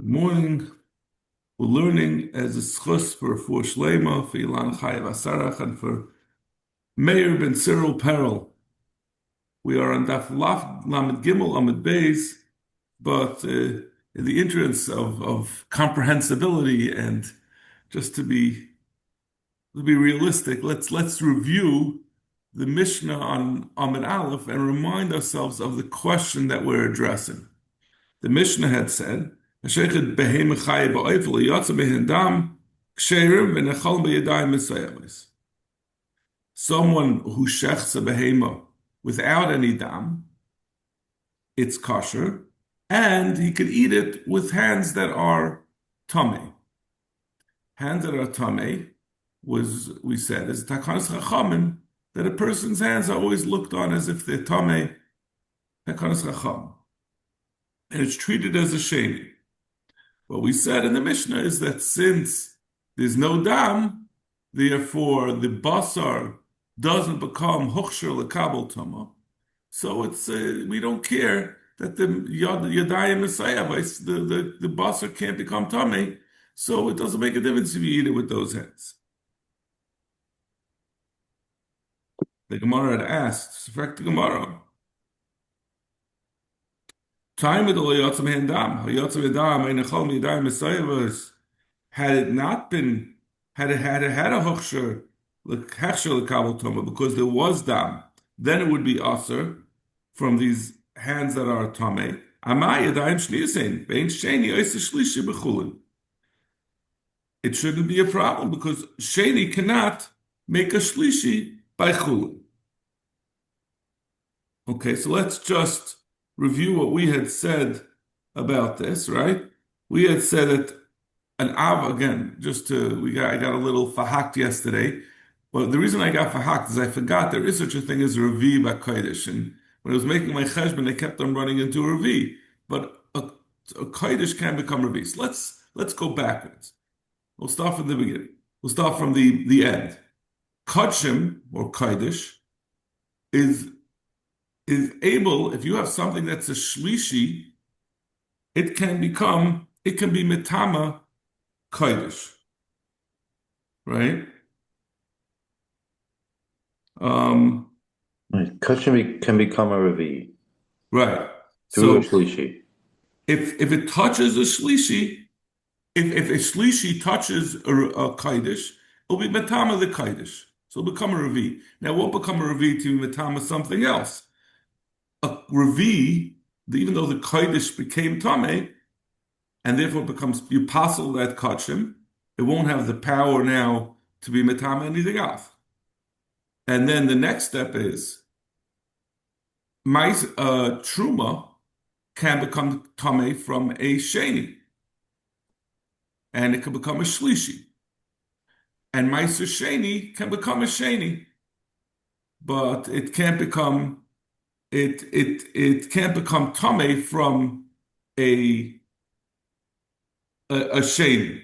Good morning. We're learning as a schus for Shlema, for Ilan Chayev Asarach, and for Meir ben Cyril Peril. We are on Daf Lamed Gimel Amid Beis, but in the interest of comprehensibility and just to be realistic, let's review the Mishnah on Amid Aleph and remind ourselves of the question that we're addressing. The Mishnah had said, someone who shechs a behema without any dam, it's kosher, and he could eat it with hands that are tamei. Hands that are tamei we said, is takanas chachamim, that a person's hands are always looked on as if they're tamei, takanas chacham, and it's treated as a sheni. What we said in the Mishnah is that since there's no dam, therefore the basar doesn't become hochsher lekabel tama. So it's we don't care that the yadayim mesayavos, the basar can't become tummy, so it doesn't make a difference if you eat it with those hands. The Gemara had asked, Sefek the Gemara. Had it not been, had it had a hochsher lekabel tama, because there was dam, then it would be aser from these hands that are tamei. It shouldn't be a problem because sheni cannot make a shlishi by chulin. Okay, so let's just review what we had said about this, right? We had said that an av, again, I got a little fahakt yesterday. Well, the reason I got fahakt is I forgot there is such a thing as a revi b'kodesh, and when I was making my cheshbon, I kept on running into a revi. But a kodesh can become revi. So let's go backwards. We'll start from the beginning. We'll start from the end. Kodshim, or kodesh, is able, if you have something that's a shlishi, it can be metama kodesh, right? Kachim can become a revi. Right. Through a shlishi. If it touches a shlishi, if a shlishi touches a kodesh, it'll be metama the kodesh. So it'll become a revi. Now it won't become a revi to be metama something else. A revi, even though the kodesh became tamei, and therefore becomes apostle that kachim, it won't have the power now to be metama anything else. And then the next step is truma can become tamei from a sheni, and it can become a shlishi. And ma'aser sheni can become a sheni, but it can't become tamei from a sheni.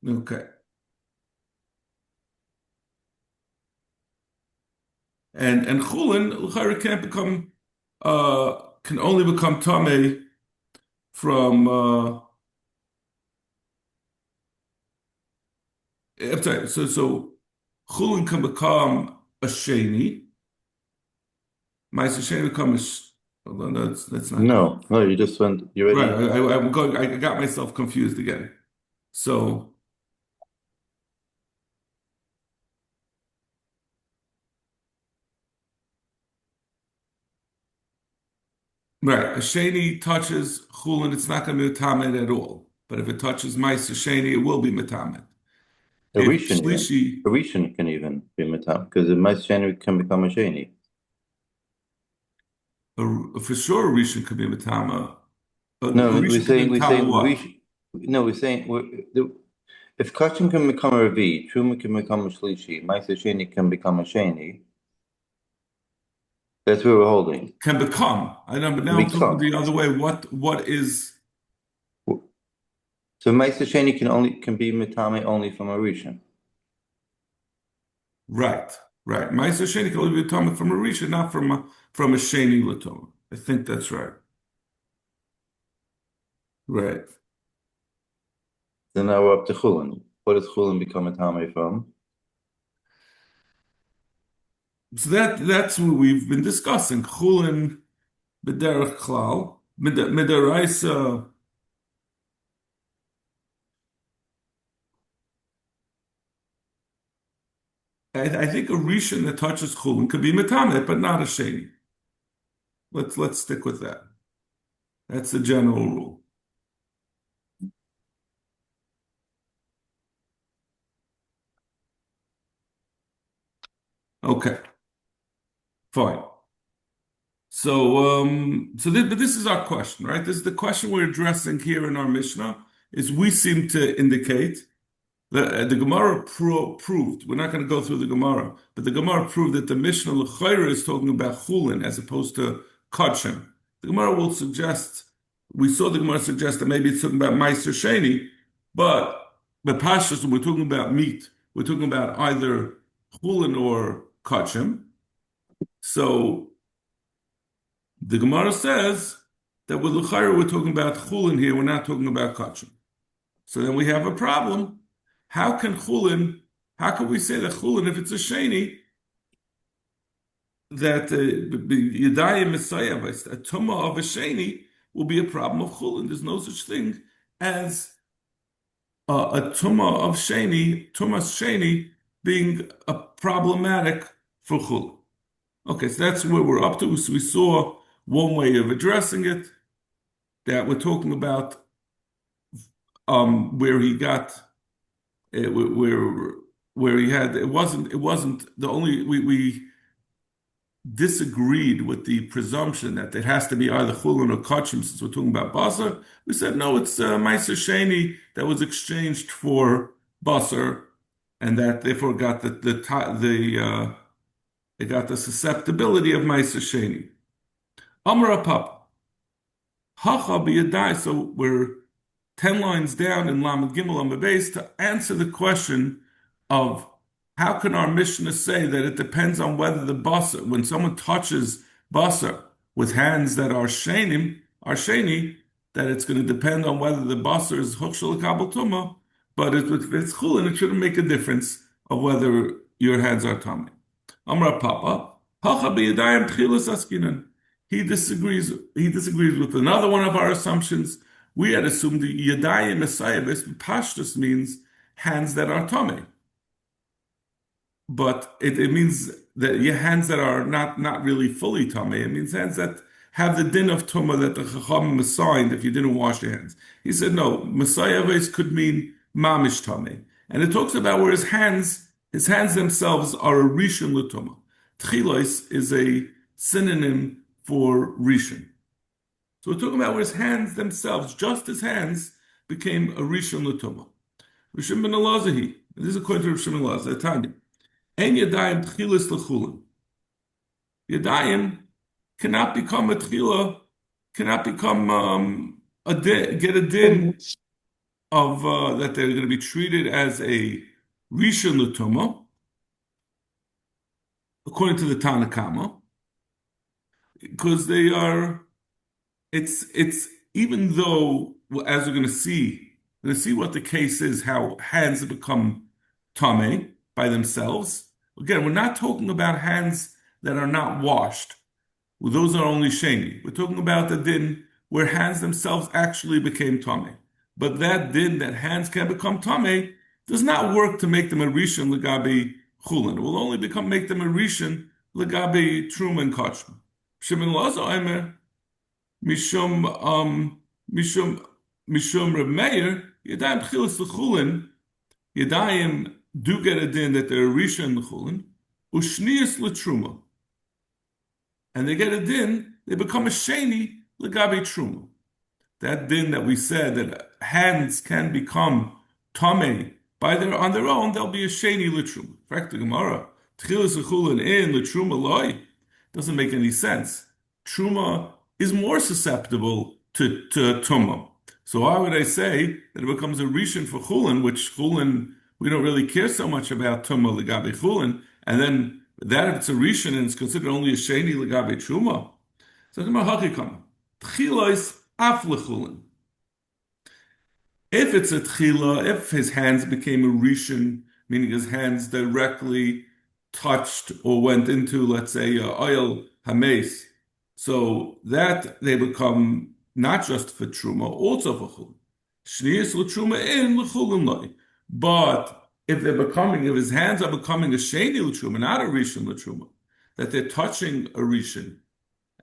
Okay. And Chullin can only become tamei from I'm sorry, so Chullin can become a sheni. Ma'aser sheni become a hold on, that's not No, you just went. You already. Right, I got myself confused again. So right, a sheni touches chulin, it's not going to be metamed at all. But if it touches ma'aser sheni, it will be metamed. A rishon can even be metam because the ma'aser sheni can become a sheni. For sure, a rishon could be metama. No, we're saying if kachim can become a revi, truma can become a shlishi, ma'aser sheni can become a sheni. That's what we're holding. Can become. I know, but now I'm talking the other way. What is? So ma'aser sheni can be metame only from a rishon. Right. Ma'aser sheni can only be metame from a rishon, not from a sheni l'toma. I think that's right. Right. So now we're up to Chullin. What does Chullin become a Tame from? So that's what we've been discussing. Chulin b'derech klal midaraisa. I think a rishon that touches chulin could be metamet, but not a sheni. Let's stick with that. That's the general rule. Okay, fine. But this is our question, right? This is the question we're addressing here in our Mishnah. Is we seem to indicate the Gemara proved. We're not going to go through the Gemara, but the Gemara proved that the Mishnah L'chayra is talking about chulin as opposed to kachim. The Gemara will suggest. We saw the Gemara suggest that maybe it's talking about meiser sheni, but the pashas when we're talking about meat, we're talking about either chulin or kachim. So the Gemara says that with L'chayra we're talking about chulin here, we're not talking about kachim. So then we have a problem. How can we say that chulin, if it's a sheni, that Yadayim Messiah, a tumah of a sheni, will be a problem of chulin? There's no such thing as a tumah of tumah's sheni being a problematic for chulin. Okay, so that's where we're up to. So we saw one way of addressing it, that we're talking about where he got where he had it wasn't the only we disagreed with the presumption that it has to be either chulin or kachim since we're talking about basar. We said no, it's meiser sheni that was exchanged for basar, and that therefore got it got the susceptibility of meiser sheni. Amar Papa hacha b'yadai. So we're 10 lines down in Lamed Gimel on the base to answer the question of how can our Mishnah say that it depends on whether the basar, when someone touches basar with hands that are sheni, that it's going to depend on whether the basar is hukshel kabel tuma, but if it's chulin, it shouldn't make a difference of whether your hands are tummy. Amar Papa, hacha b'yadayim tchilas askinan. He disagrees with another one of our assumptions. We had assumed the Yadayim Messiah Pashtus means hands that are tummy. But it means that your hands that are not really fully tummy. It means hands that have the din of tumah that the Chacham assigned if you didn't wash your hands. He said no, Messiah could mean mamish tummy. And it talks about where his hands themselves are a rishon l'tumah. Tchilos is a synonym for rishon. So we're talking about where his hands themselves, just his hands, became a rishon l'tumah. Rishon ben Elazahi. This is according to Rishon ben Elazar. Tanya. En yadayim tchilas l'chulin. Yadayim cannot become a tchila, cannot become get a din of that they're going to be treated as a rishon l'tumah, according to the Tanna Kama, because they are. It's even though, well, as we're going to see what the case is, how hands have become tameh by themselves. Again, we're not talking about hands that are not washed. Well, those are only sheni. We're talking about the din where hands themselves actually became tameh. But that din that hands can become tameh does not work to make them a rishon legabe chulin. It will only make them a rishon legabe truma and kachma. Shimon Lazo Aimer. Mishum Reb Meir, Yadayim Tchilas l'chulin, Yadayim do get a din that they're rishon l'chulin, ushnius l'truma, and they get a din, they become a sheni l'gabe truma. That din that we said that hands can become tamei on their own, they'll be a sheni l'truma. In fact, the Gemara Tchilas l'chulin in l'truma loy doesn't make any sense. Truma is more susceptible to tumah. So why would I say that it becomes a rishon for chulin, which chulin, we don't really care so much about tumah legabe chulin, and then that if it's a rishon and it's considered only a sheni legabe truma. So the mahachikam tchilos af lechulin. If it's a tchila, if his hands became a rishon, meaning his hands directly touched or went into, let's say, oil hames, so that they become not just for truma, also for chulin. Shnius l'truma in l'chulin loy. But if they're becoming, if his hands are becoming a sheni l'truma, not a rishon l'truma, that they're touching a rishon,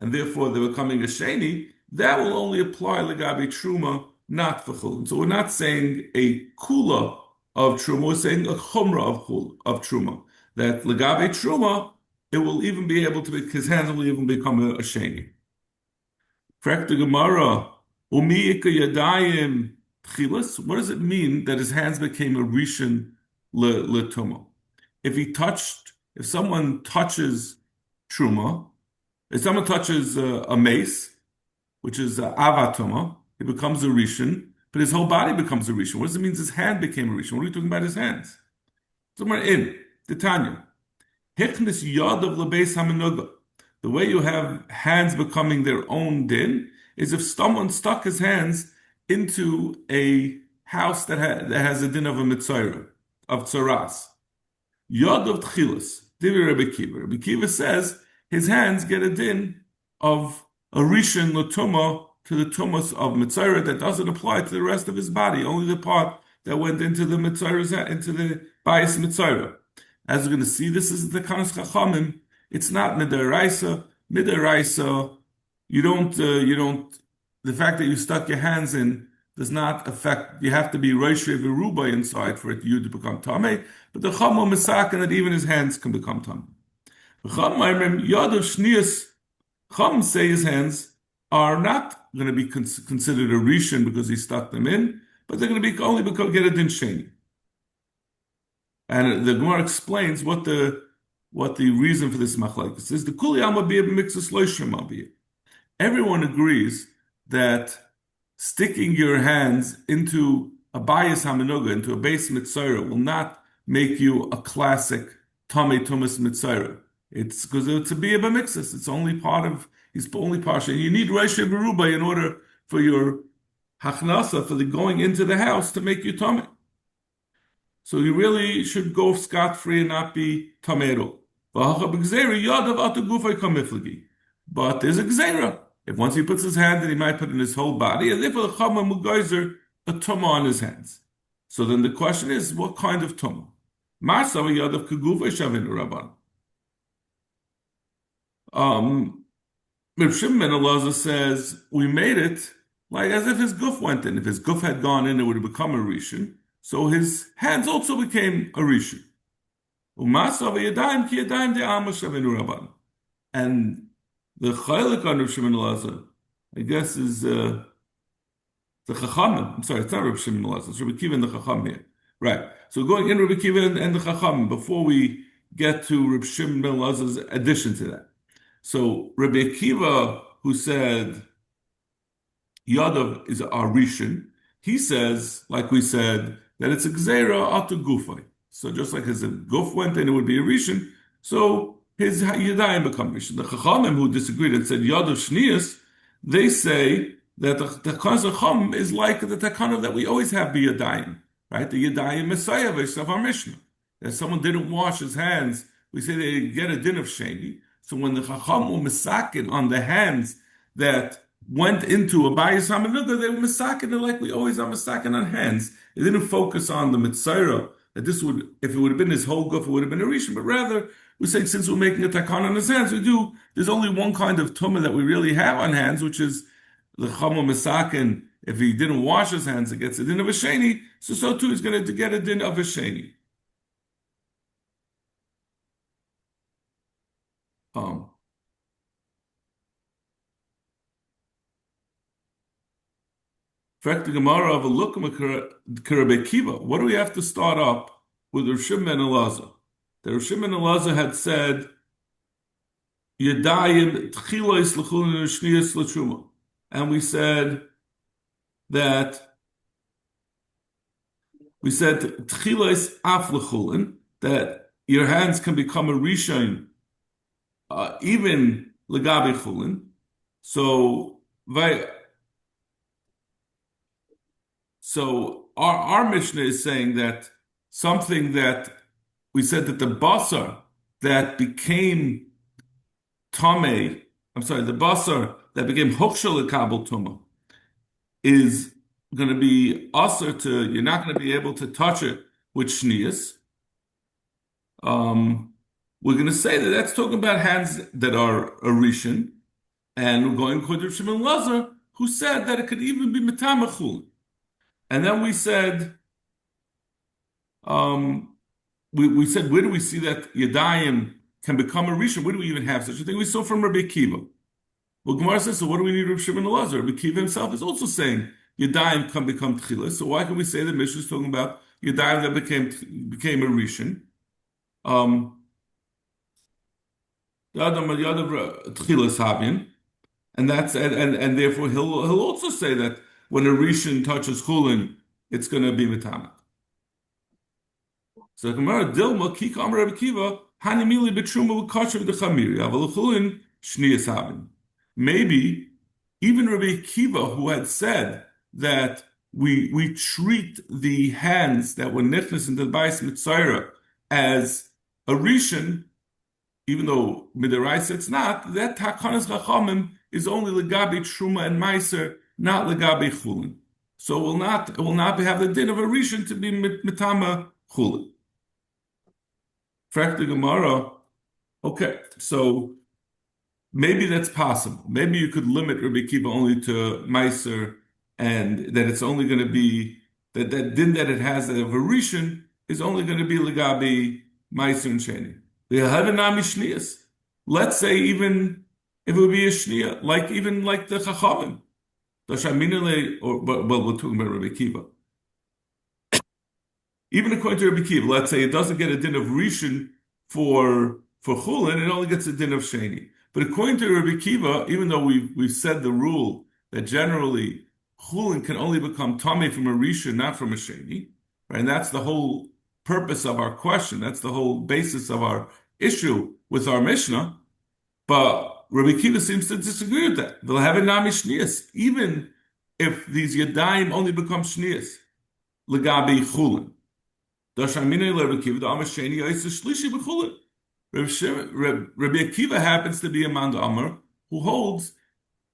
and therefore they're becoming a sheni, that will only apply legabi truma, not for chulin. So we're not saying a kula of truma, we're saying a chumra of truma. That legabi truma, it will even be able to be, his hands will even become a sheni. Correct the Gemara, umiyika yadayim tchilas. What does it mean that his hands became a rishon letuma? If someone touches truma, if someone touches a mace, which is avatuma, it becomes a rishon, but his whole body becomes a rishon. What does it mean his hand became a rishon? What are we talking about his hands? Somewhere in the Tanya. Hichnis yad of lebeis hamenuga. The way you have hands becoming their own din is if someone stuck his hands into a house that has a din of a mitzvah, of tzaras. Yad of tchilas. Divi Rebbe Kiva. Rebbe Kiva says his hands get a din of a rishon l'tuma to the tumas of mitzvah that doesn't apply to the rest of his body, only the part that went into the mitzvah, into the bias mitzvah. As we're going to see, this is the Kanas Chachamim. It's not midaraisa. Midaraisa, you don't. The fact that you stuck your hands in does not affect. You have to be Rosh V'Ruba inside for you to become tamei. But the Chama Misakin that even his hands can become tamei. Chum say his hands are not going to be considered a rishon because he stuck them in, but they're going to be only because get a din sheni. And the Gemara explains what the reason for this machlokes is. The kuli alma b'yeh b'mikzus lo shema b'yeh. Everyone agrees that sticking your hands into a bayis hamenuga, into a base mitzvah, will not make you a classic tamei tumas mitzvah. It's because it's a b'yeh b'mikzus. It's only part of. He's only partial. You need Rosh V'Ruba in order for your hachnasa, for the going into the house, to make you tamei. So you really should go scot-free and not be tamero. But there's a gzeira. If once he puts his hand in, he might put in his whole body, and therefore the chama mugayzer a tumah on his hands. So then the question is, what kind of tumah? Marsav yadav kegufay shavin rabban. Reb Shimon ben Elazar says we made it like as if his guf went in. If his guf had gone in, it would have become a rishon. So his hands also became a rishon. And the chaylik on Reb Shimon Elazar, I guess, is the Chachamim. I'm sorry, it's not Reb Shimon Elazar. It's Reb Kiva and the Chacham here. Right. So going in Reb Kiva and the Chacham before we get to Reb Shimon ben Elazar's addition to that. So Reb Kiva, who said Yadav is our rishon, he says, like we said, that it's a gzeira atu gufay. So just like his guf went in, it would be a rishon. So his yadayim become rishon. The chachamim who disagreed and said yadav shnius, they say that the takana chacham is like the takana that we always have be yadayim, right? The yadayim messiah of our mishnah. If someone didn't wash his hands, we say they get a din of sheni. So when the chacham were misakin on the hands that went into a bayis hamenuga, they were misakin like we always are misakin on hands. They didn't focus on the mitzvah that this would, if it would have been his whole guf, it would have been a rishon. But rather, we say since we're making a takan on his hands, there's only one kind of tumah that we really have on hands, which is the chama misakin. If he didn't wash his hands, it gets a din of a sheni. So too he's going to get a din of a sheni. In fact, the Gemara of a look at Kiva. What do we have to start up with Rav Shimon ben Elazar? The Rav Shimon ben Elazar had said, "Yadayim tchilos l'chulin u'shniyos l'truma," and we said tchilos af l'chulin, that your hands can become a rishon, even legabi chulin. So our Mishnah is saying that something that we said that the basar that became Tomei, I'm sorry, the basar that became Hokshel Kabul Tuma is going to be usher to, you're not going to be able to touch it with shnias. We're going to say that that's talking about hands that are Arishan, and we're going to Shimon Lazar, who said that it could even be Metamachul. And then we said, um, we said, where do we see that Yadayim can become a Rishon? Where do we even have such a thing? We saw from Rabbi Akiva. Well, Gemara says, so what do we need Rabbi Shimon Elazar? Rabbi Akiva himself is also saying Yadayim can become Tchilas. So why can we say that Mishnah is talking about Yadayim that became a Rishon? Tchilas Havin, and that's and therefore he'll also say that when a Rishon touches Chulin, it's going to be Metamat. So Gemara Dilma Kika Amar Rabbi Akiva Hanimili Betruma V'Kasher V'Dechamiri Aval Chulin Shnias Havin. Maybe even Rabbi Akiva, who had said that we treat the hands that were nichnas into the Bais Mitzayra as a Rishon, even though Midaraisa it's not, that Takanas Chachamim is only Legabi Truma and Meiser, not Legabi Chulin. So it will not have the din of a Rishon to be Mitama Chulin. Frankly, Gemara, okay, so maybe that's possible. Maybe you could limit Rabbi Akiva only to Meiser, and that it's only going to be that din that it has of a Rishon is only going to be Legabi Meiser and Sheni. Let's say even if it would be a shnia, even like the Chachamim, well, we're talking about Rabbi Akiva. Even according to Rabbi Akiva, let's say it doesn't get a din of Rishon for Chulin, it only gets a din of Sheni. But according to Rabbi Akiva, even though we've said the rule that generally Chulin can only become Tameh from a Rishon, not from a Sheni, right? And that's the whole purpose of our question. That's the whole basis of our issue with our Mishnah. But Rabbi Akiva seems to disagree with that. They'll have a nami shnias, even if these yadayim only become shnias. Legabi chulin. Rabbi Akiva happens to be a man Amar who holds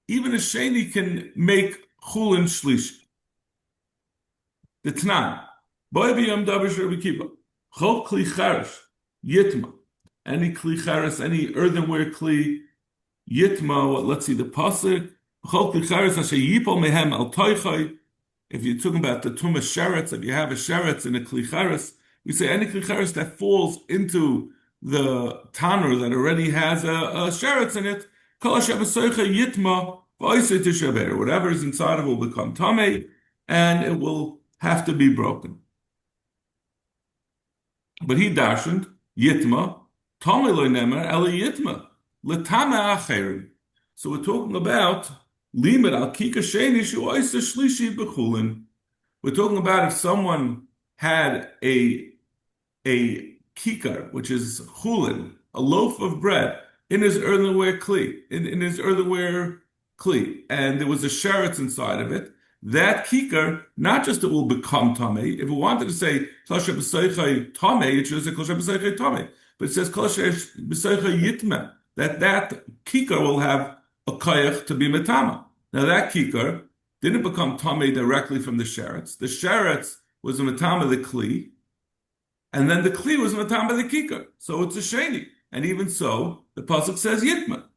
even a sheni can make chulin shlishi. The Tnan. Boy b'yam davish Rabbi Akiva. Chol kli charish yitma. Any kli charis, any earthenware kli yitma. Let's see the pasuk. Chol kli charis asher yipol mehem al toichai. If you're talking about the tumas sheretz, if you have a sheretz and a kli charis, we say any kli charis that falls into the tanner that already has a sheretz in it, kol asher b'soicha yitma v'oisei tishaber. Whatever is inside of it will become tamei, and it will have to be broken. But he darshaned yitma. So we're talking about limit al kika sheni shu oisa shlishi b'chulin. We're talking about if someone had a kikar, which is chulin, a loaf of bread, in his earthenware kli, in his earthenware kli, and there was a sheretz inside of it. That kikar, not just it will become tamei. If we wanted to say kosher b'soichai tamei, it should say kosher b'soichai tamei. But it says kosher b'soichai yitma, that kikar will have a koyach to be metama. Now that kikar didn't become tamei directly from the sheretz. The sheretz was a metama the kli, and then the kli was a metama the kikar. So it's a sheni. And even so, the pasuk says yitma.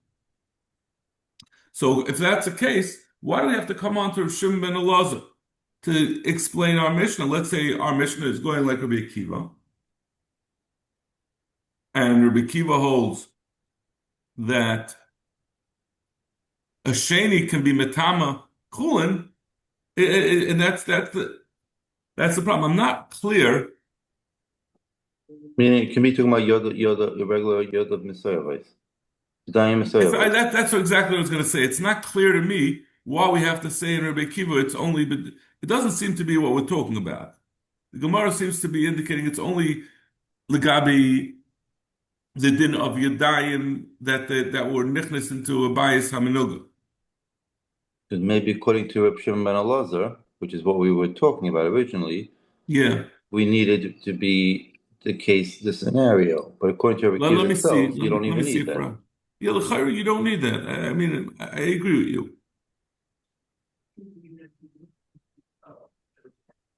So if that's the case, why do we have to come on to Shimon ben Elazar to explain our Mishnah? Let's say our Mishnah is going like Rabbi Akiva, and Rabbi Akiva holds that a sheni can be metama chulin, and that's the problem. I'm not clear. Meaning, it can be talking about the regular yod of Messiah, that's exactly what I was going to say. It's not clear to me why we have to say in Rabbi Akiva it's only, but it doesn't seem to be what we're talking about. The Gemara seems to be indicating it's only legabi the din of yadayim that were nichnas into a bias haminuga. Maybe according to Reb Shimon ben Elazar, which is what we were talking about originally, Yeah. we needed it to be the scenario. But according to Let, Rabbi let me see. itself, you don't Let me even see need if that. yeah, l'chayr, you don't need that. I mean, I agree with you.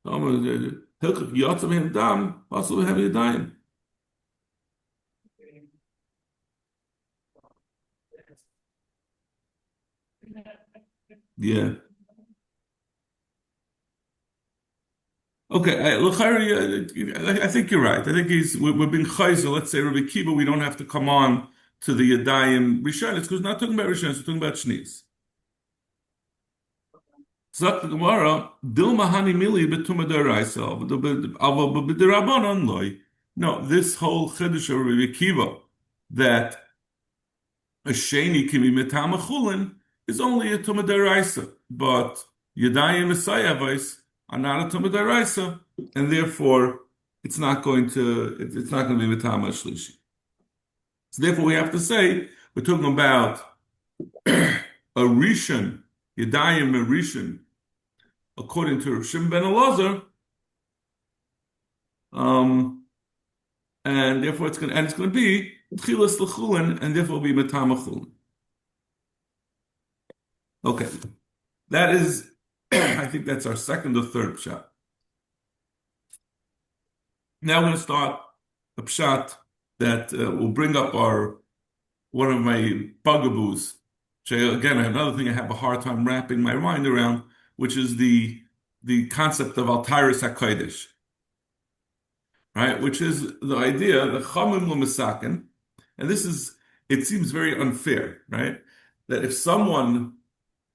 Hilchach yatzam hem dam, also have yadayim. Yeah. Okay, I think you're right. I think we're being chayzer. Let's say Rabbi Kiva, we don't have to come on to the Yadayim Rishon. It's because we're not talking about Rishon, we're talking about Shneis. Zak the Gemara, Dilma Hani Mili Betuma Deraisa, B'Derabanan Loy. No, this whole Chiddush of Rabbi Kiva that a Sheni can be Metama Chulin is only a Tuma Deraisa, but Yadayim Esayavais are not a Tuma Deraisa, and therefore it's not going to be Metama Shlishi. So therefore we have to say we're talking about a Rishon, Yadayim a Rishon, according to Rav Shimon ben Elazar, and therefore it's going to be Tchilas L'Chulin, and therefore it'll be Metama Chulin. Okay, that is, I think that's our second or third pshat. Now we're going to start a pshat that will bring up one of my bugaboos. Again, another thing I have a hard time wrapping my mind around, which is the concept of Altiris HaKodesh, right? Which is the idea that Chamim L'Mesaken, and it seems very unfair, right? That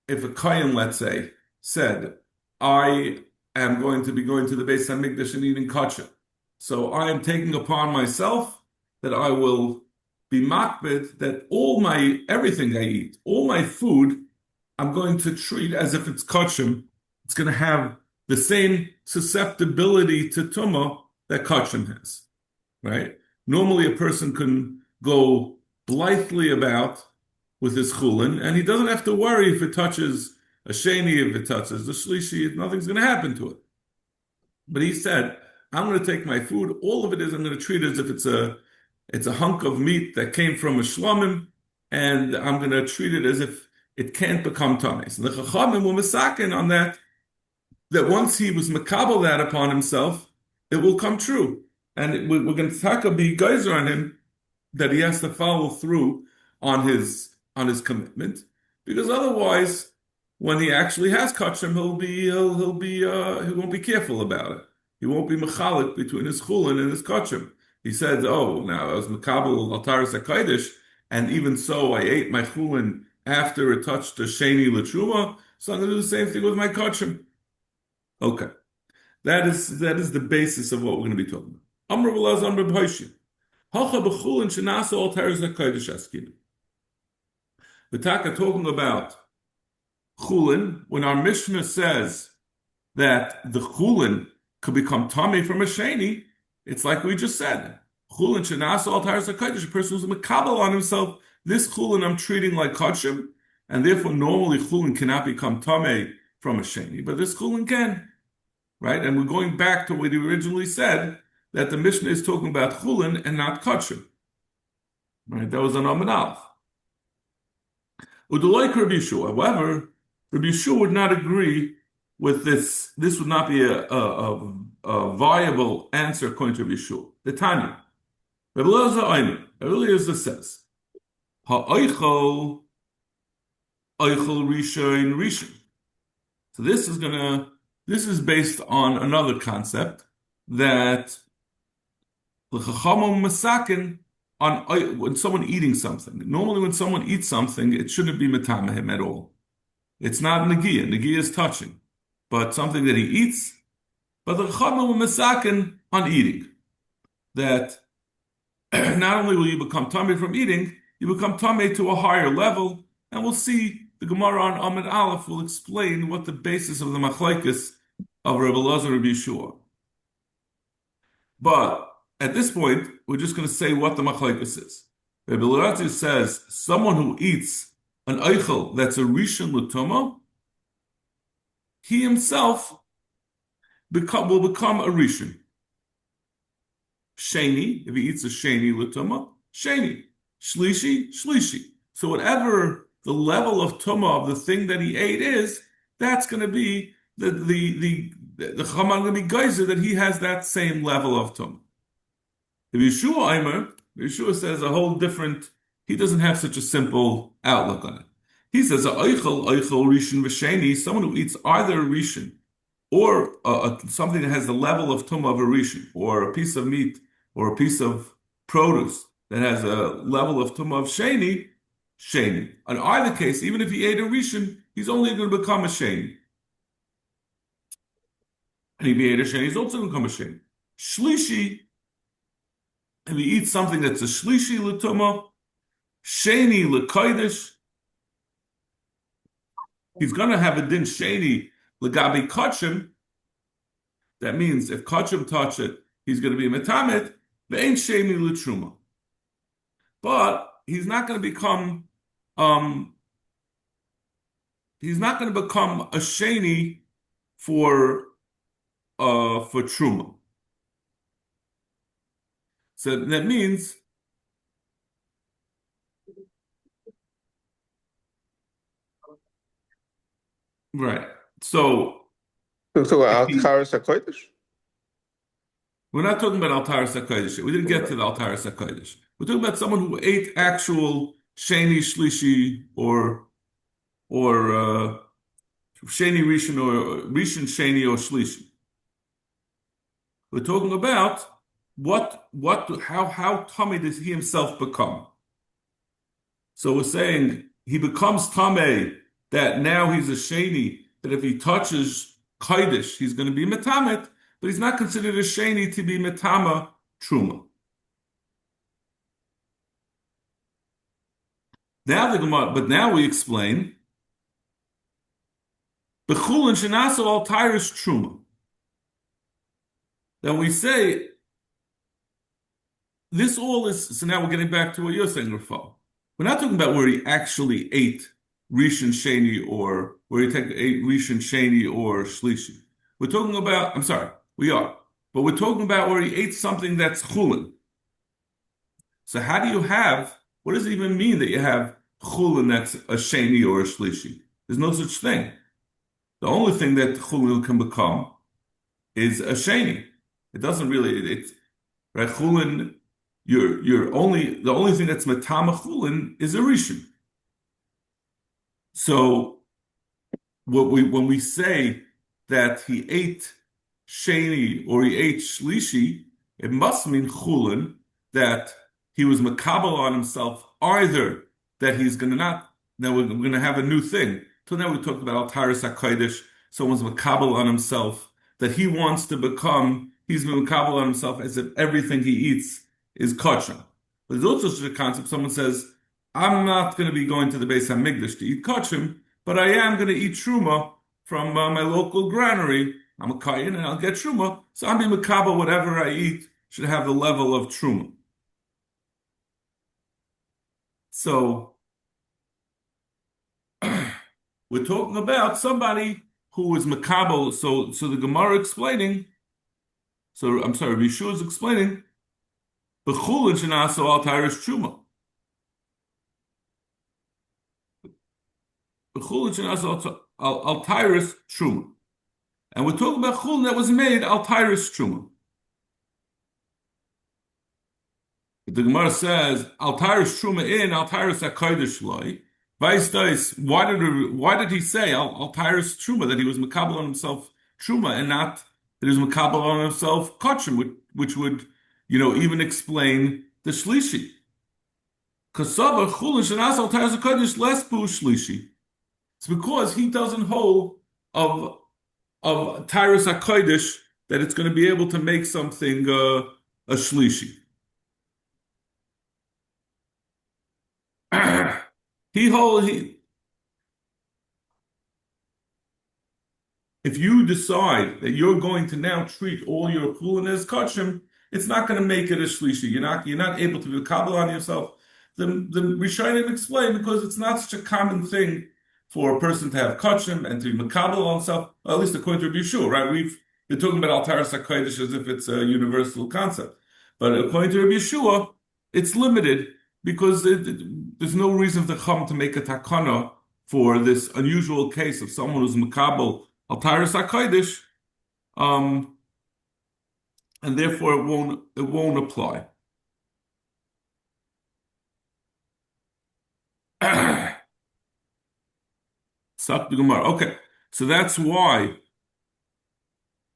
if a Kohen, let's say, said, I am going to be going to the Beis HaMikdash and eating kosher, so I am taking upon myself that I will be makbid that everything I eat, all my food, I'm going to treat as if it's kosher. It's going to have the same susceptibility to tumah that kosher has, right? Normally a person can go blithely about with his chulin, and he doesn't have to worry if it touches a sheni, if it touches the shlishi, nothing's going to happen to it. But he said, I'm going to take my food, all of it is, I'm going to treat it as if it's a hunk of meat that came from a shlomim, and I'm going to treat it as if it can't become tummy. So the chachamim were misakin on that once he was makabel that upon himself, it will come true. And we're going to be geyser on him that he has to follow through on his commitment, because otherwise, when he actually has kachim, he won't be careful about it. He won't be mechalik between his chulin and his kachim. He says, "Oh, now I was makabel altaris hakodesh, and even so, I ate my chulin after it touched the sheni l'truma. So I'm going to do the same thing with my kachim." Okay, that is the basis of what we're going to be talking about. Amr v'laz amr b'hoshim. Hacha b'chulin shenasa altaris hakodesh askin. We're talking about chulin when our Mishnah says that the chulin could become tummy from a sheni. It's like we just said. Chulin shenas al taras hakodesh. A person who's makabel on himself. This chulin I'm treating like kachim, and therefore normally chulin cannot become tummy from a sheni, but this chulin can, right? And we're going back to what he originally said, that the Mishnah is talking about chulin and not kachim. Right? That was an Amud Aleph. Udulay Rabbi Yeshua. However, Rabbi Yeshua would not agree with this. This would not be a viable answer according to Rabbi Yeshua. The Tanya. Rabbi Eliezer says, Ha'oichel oichel rishon. So this is based on another concept that the chachamim masakin on when someone eating something. Normally, when someone eats something, it shouldn't be metamahim at all. It's not negiah. Negiah is touching, but something that he eats. But the chachamim were masakin on eating. That not only will you become tummy from eating, you become tummy to a higher level, and we'll see the Gemara on Amud Aleph will explain what the basis of the machlekes of Rabbi Elazar and Rabbi Yeshua. But at this point, we're just going to say what the machlekes is. Rabbi Elazar says someone who eats an eichel that's a rishon l'tuma, he himself will become a rishon. Sheni, if he eats a sheni l'tumah, sheni. Shlishi, shlishi. So whatever the level of tumah of the thing that he ate is, that's going to be the chaman going to be geyser that he has that same level of tumah. The Yeshua says a whole different. He doesn't have such a simple outlook on it. He says a oichel rishon v'sheni, someone who eats either a rishon or something that has the level of tumah of a rishon, or a piece of meat or a piece of produce that has a level of tumah of sheni, sheni. In either case, even if he ate a rishon, he's only going to become a sheni. And if he ate a sheni, he's also going to become a sheni. Shlishi, if he eats something that's a shlishi l'tumah, sheni l'kodesh, he's going to have a din sheni l'gabi kachim. That means if kachim touch it, he's going to be metamet. Ve'ein sheni l'truma. But he's not going to become a sheni for truma. So that means right. So Al Taharas HaKodesh? we're not talking about Altaris HaKodesh. We didn't get to the Altaris HaKodesh. We're talking about someone who ate actual sheni shlishi or sheni rishon or rishon sheni or shlishi. We're talking about how tummy does he himself become? So we're saying he becomes tamei, that now he's a sheni, that if he touches kodesh, he's going to be metamet, but he's not considered a sheni to be metama truma. Now the Gemara, but now we explain the Chullin shenaso al tyrus truma. Then we say this all is. So now we're getting back to what you're saying, Rafal. We're not talking about where he actually ate rishon sheni or where he ate rishon sheni or shlishi. We're talking about. I'm sorry, we are, but we're talking about where he ate something that's chulin. So how do you have? What does it even mean that you have chulin that's a sheni or a shlishi? There's no such thing. The only thing that chulin can become is a sheni. It doesn't really. It's right. Chulin. The only thing that's metama chulin is a rishon. So when we say that he ate sheni or he ate shlishi, it must mean chulin, that he was makabel on himself, either that he's going to not. Now we're going to have a new thing. So now we talked about Altaris HaKodesh. Someone's makabel on himself, that he wants to become. He's been makabel on himself as if everything he eats is kosher. But there's also such a concept. Someone says, I'm not going to be going to the Beis HaMikdash to eat kosher, but I am going to eat truma from my local granary. I'm a kayin and I'll get truma. So I'm being makabel, whatever I eat should have the level of truma. So we're talking about somebody who is makabel. So the Gemara explaining. So I'm sorry, Yeshua is explaining. B'chulin shenaso al tyrus truma. B'chulin shenaso al tyrus truma. And we're talking about chulin that was made al tyrus truma. The Gemara says al tyrus truma in al tyrus hakodesh loy. Why did he say al tyrus truma, that he was makabel on himself truma and not that he was makabel on himself kachim, which would even explain the shlishi. Kasava chulin shenas al tyrus hakodesh less pu shlishi. It's because he doesn't hold of tyrus hakodesh that it's going to be able to make something a shlishi. If you decide that you're going to now treat all your chulin as kachim, it's not going to make it a shlishi. You're not able to do kabbalah on yourself. The Rishonim explain because it's not such a common thing for a person to have kachim and to be makabel on himself, at least according to Rabbi Yeshua, right? We've been talking about Altaris HaKodesh as if it's a universal concept. But according to Rabbi Yeshua, it's limited because there's no reason for the Chum to make a takana for this unusual case of someone who's makabel Altaris HaKodesh, and therefore it won't apply. Okay, so that's why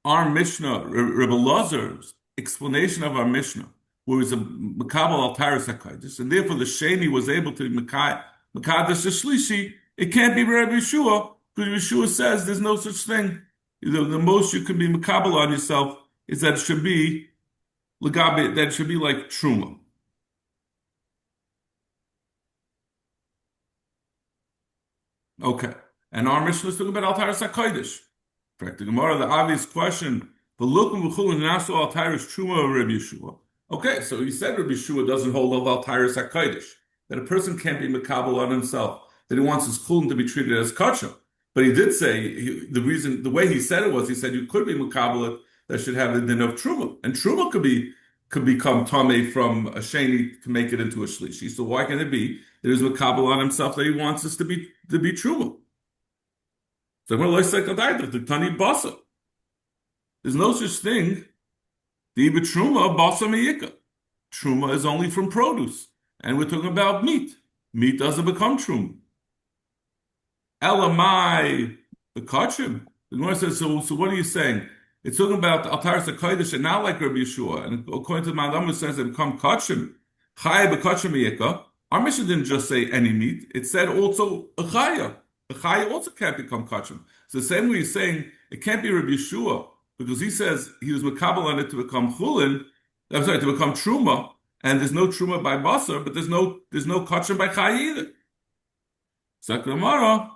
our Mishnah, Rebbe Lazar's explanation of our Mishnah, where it's a Makabal al Taras HaKadosh, and therefore the Sheni was able to be Makadosh Shlishi, it can't be Rabbi Yeshua, because Yeshua says there's no such thing. The most you can be Makabal on yourself is that it should be Lagabi, that it should be like Truma. Okay. And our Mishnah is talking about Altaris HaKodesh. Correct. The Gemara, the obvious question, but look when B'chul and Nasu Altaris Truma or Rabbi Yeshua. Okay, so he said Rabbi Yeshua doesn't hold of Altaris HaKodesh, that a person can't be Makabal on himself, that he wants his Chulin to be treated as Kacha. But he did say, the way he said it was, he said you could be Makabal that should have the din of Truma. And Truma could become Tameh from a Sheni to make it into a Shlishi. So why can it be that he's Makabal on himself that he wants us to be Truma? So the Tani Basa. There's no such thing. The Truma Basa Meyika. Truma is only from produce. And we're talking about meat. Meat doesn't become Truma. Elamai, the Kachim. The Gemara says, so what are you saying? It's talking about Altaris HaKodesh and not like Rabbi Yeshua. And according to the Malam, it says they become Kachim. Chaya B'Kachim Meyika. Our mission didn't just say any meat. It said also a Chaya. A Chaya also can't become Kachim. So the same way he's saying it can't be Rabbi Yeshua, because he says he was Makabal on it to become Chullin, to become Truma, and there's no Truma by Basar, but there's no Kachim by Chaya either. Sakramara,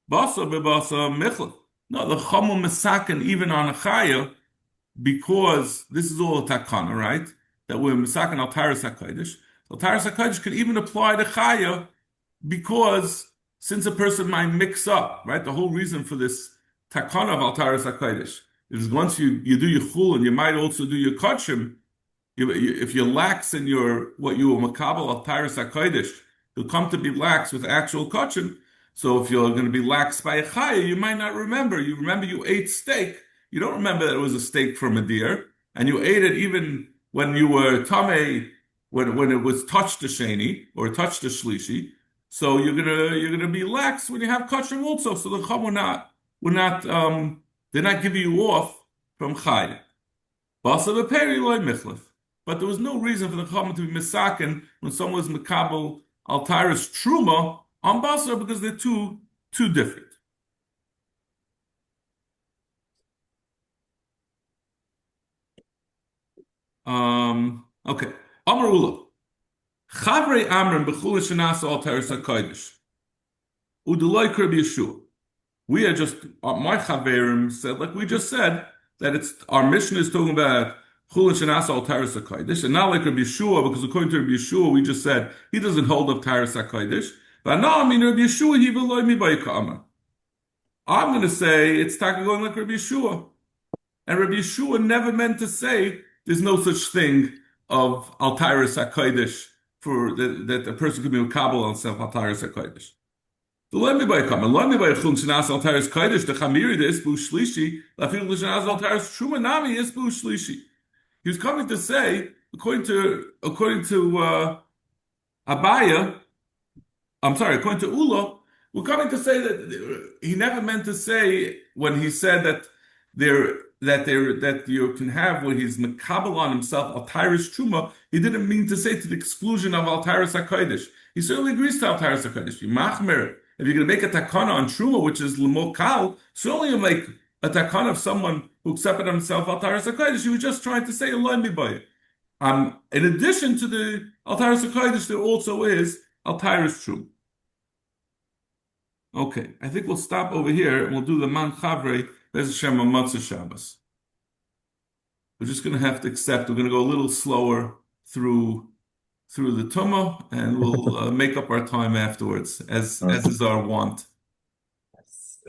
Basar b'Basar Michlach. No, the Chamul Mesaken even on a Chaya, because this is all a takana, right? That we're Mesaken al Taras HaKodesh. Al Taras HaKodesh can even apply to Chaya, because since a person might mix up, right? The whole reason for this takana of Altaris HaKodesh is once you do your chul and you might also do your kachim, if you're lax in what you were makabel Altaris HaKodesh, you'll come to be lax with actual kachim. So if you're going to be lax by a chaya, you might not remember. You remember you ate steak. You don't remember that it was a steak from a deer, and you ate it even when you were tamei, when it was touched the sheni or touched the shlishi. So you're gonna be lax when you have kachim also. So the chum they're not giving you off from chay. But there was no reason for the chum to be misaken when someone was makabel altaris truma on basar, because they're too different. Okay. Amar Ula. Chavrei Amram b'chul shenasa al teres hakodesh. Uduloi Rabbi Yeshua. We are just my chaverim said, like we just said, that it's our mission is talking about chul shenasa al teres hakodesh, and not like Rabbi Yeshua, because according to Rabbi Yeshua, we just said he doesn't hold up teres hakodesh. But now I mean Rabbi Yeshua he v'loi mi b'yikama. I'm going to say it's talking going like Rabbi Yeshua, and Rabbi Yeshua never meant to say there's no such thing of al teres hakodesh, for that a person could be makabel on self Altaris HaKodesh. The lemi by come, and lemi by chum shenas Altaris Kodesh, the chamiri the isbu shlishi, lafil shenas Altaris truma nami isbu shlishi. He was coming to say, according to Abaya, according to Ula, we're coming to say that he never meant to say when he said that you can have when he's makabel on himself Altaris Truma, he didn't mean to say to the exclusion of Altaris HaKodesh. He certainly agrees to Altaris HaKodesh. If you're going to make a takana on Truma, which is l'mokal, certainly you make a takana of someone who accepted himself Altaris HaKodesh. He was just trying to say Eloi Mibayit. In addition to the Altaris HaKodesh, there also is Altaris Truma. Okay, I think we'll stop over here and we'll do the Man Chavrei Bez Hashem on Matzah Shabbos. We're just going to have to accept. We're going to go a little slower through through the Tumah, and we'll make up our time afterwards, as Okay. is our wont.